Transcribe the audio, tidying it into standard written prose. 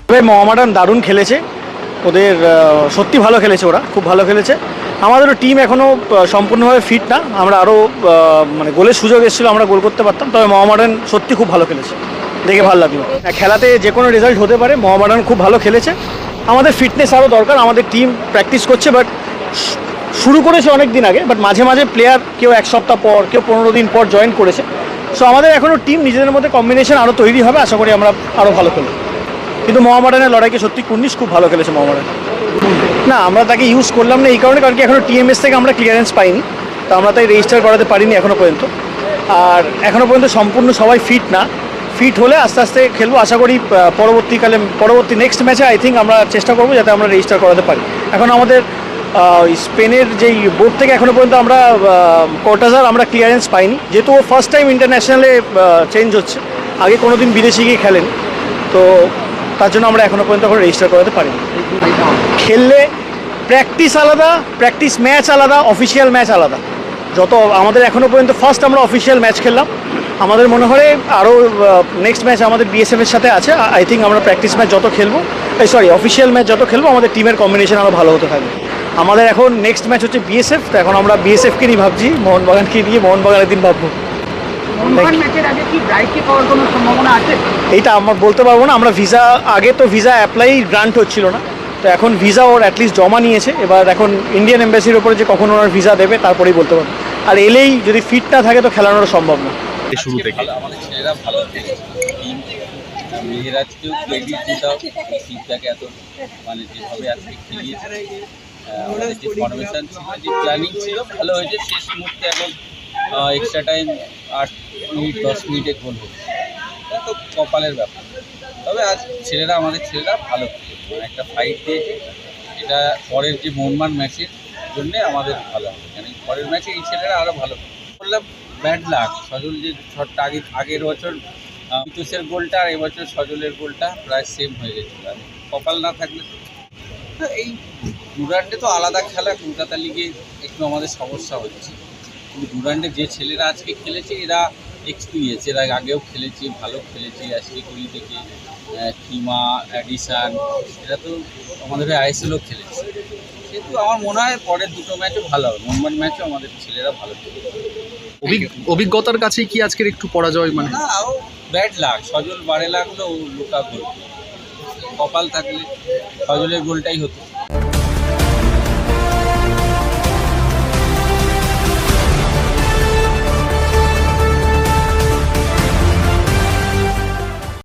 তবে মোহামেডান দারুণ খেলেছে, ওদের সত্যি ভালো খেলেছে, ওরা খুব ভালো খেলেছে। আমাদেরও টিম এখনও সম্পূর্ণভাবে ফিট না, আমরা আরও মানে গোলের সুযোগ এসেছিলো, আমরা গোল করতে পারতাম। তবে মোহামেডান সত্যি খুব ভালো খেলেছে, দেখে ভালো লাগলো। খেলাতে যে কোনো রেজাল্ট হতে পারে, মোহামেডান খুব ভালো খেলেছে। আমাদের ফিটনেস আরও দরকার, আমাদের টিম প্র্যাকটিস করছে, বাট শুরু করেছে অনেক দিন আগে, বাট মাঝে মাঝে প্লেয়ার কেউ 1 সপ্তাহ পর, কেউ 15 দিন পর জয়েন করেছে। সো আমাদের এখনও টিম নিজেদের মধ্যে কম্বিনেশন আরও তৈরি হবে, আশা করি আমরা আরও ভালো খেলব। কিন্তু মোহামেডানের লড়াইকে সত্যি কুর্নিশ খুব ভালো খেলেছে মোহামেডান। না, আমরা তাকে ইউজ করলাম না এই কারণে, কারণ কি এখনও টিএমএস থেকে আমরা ক্লিয়ারেন্স পাইনি, তো আমরা তাই রেজিস্টার করাতে পারিনি এখনও পর্যন্ত। আর এখনও পর্যন্ত সম্পূর্ণ সবাই ফিট না, ফিট হলে আস্তে আস্তে খেলবো। আশা করি পরবর্তী নেক্সট ম্যাচে আই থিঙ্ক আমরা চেষ্টা করবো যাতে আমরা রেজিস্টার করাতে পারি। এখন আমাদের স্পেনের যেই বোর্ড থেকে এখনও পর্যন্ত আমরা কোর্টাজার আমরা ক্লিয়ারেন্স পাইনি, যেহেতু ও ফার্স্ট টাইম ইন্টারন্যাশনালে চেঞ্জ হচ্ছে, আগে কোনো দিন বিদেশে গিয়ে খেলেন, তো তার জন্য আমরা এখনও পর্যন্ত এখন রেজিস্টার করাতে পারিনি। খেললে প্র্যাকটিস আলাদা, প্র্যাকটিস ম্যাচ আলাদা, অফিসিয়াল ম্যাচ আলাদা। যত আমাদের এখনও পর্যন্ত ফার্স্ট আমরা অফিসিয়াল ম্যাচ খেললাম, আমাদের মনে হয় আরও নেক্সট ম্যাচ আমাদের বিএসএফের সাথে আছে। আই থিঙ্ক আমরা প্র্যাকটিস ম্যাচ যত খেলবো, অফিসিয়াল ম্যাচ যত খেলবো, আমাদের টিমের কম্বিনেশন আরও ভালো হতে থাকবে। আমাদের এখন নেক্সট ম্যাচ হচ্ছে বিএসএফ, তো এখন আমরা বিএসএফকে নিয়ে ভাবছি, মোহনবাগানকে নিয়ে মোহনবাগানের দিন ভাববো। এইটা আমার বলতে পারবো না, আমরা ভিসা আগে তো ভিসা অ্যাপ্লাই গ্রান্ট হচ্ছিল না, তো এখন ভিসা ওর অ্যাটলিস্ট জমা নিয়েছে। এবার এখন ইন্ডিয়ান এম্বাসির ওপরে যে কখন ওনার ভিসা দেবে তারপরেই বলতে পারবো। আর এলেই যদি ফিট না থাকে তো খেলানোর সম্ভব না। শুরু থেকে আমাদের ছেলেরা ভালো খেলেছে, মেয়েরাজকেও ক্রেডিট দিতে হবে, টিমটাকে এত মানে যেভাবে আজকে খেলিয়েছে, আমাদের যে ফরমেশন ছিল, যে প্ল্যানিং ছিল ভালো হয়েছে। শেষ মুহূর্তে এখন এক্সট্রা টাইম 8 মিনিট 10 মিনিটে গোল হয়েছে, এটা তো কপালের ব্যাপার। তবে আজ আমাদের ছেলেরা ভালো খেলেছে, একটা ফাইট দিয়েছে। এটা পরের যে মোহনবাগান ম্যাচের জন্যে আমাদের ভালো হবে, মানে পরের ম্যাচে এই ছেলেরা আরও ভালো বললাম। ব্যাড লাক, সজল যে শটটা আগের বছর মিতুষের গোলটা আর এবছর সজলের গোলটা প্রায় সেম হয়ে গেছিলো। আর কপাল না থাকলে তো এই ডুরান্ডে তো আলাদা খেলা, কলকাতা লিগে একটু আমাদের সমস্যা হচ্ছে। কিন্তু ডুরান্ডে যে ছেলেরা আজকে খেলেছে এরা এক্সপিরিয়েন্স, এরা আগেও খেলেছে, ভালো খেলেছে। আশিকুড়ি থেকে কিমা, অ্যাডিশান, এরা তো আমাদের আইএসএলও খেলেছে। কিন্তু আমার মনে হয় পরের দুটো ম্যাচও ভালো হবে, মোহনবাগান ম্যাচও আমাদের ছেলেরা ভালো খেলেছে। অভিজ্ঞতার কাছেই কি আজকের একটু পরাজয় মানে? না, ও ব্যাড লাক, সজল বারে লাগলো, ও লুকা গোল, কপাল থাকলে সজলের গোলটাই হতো।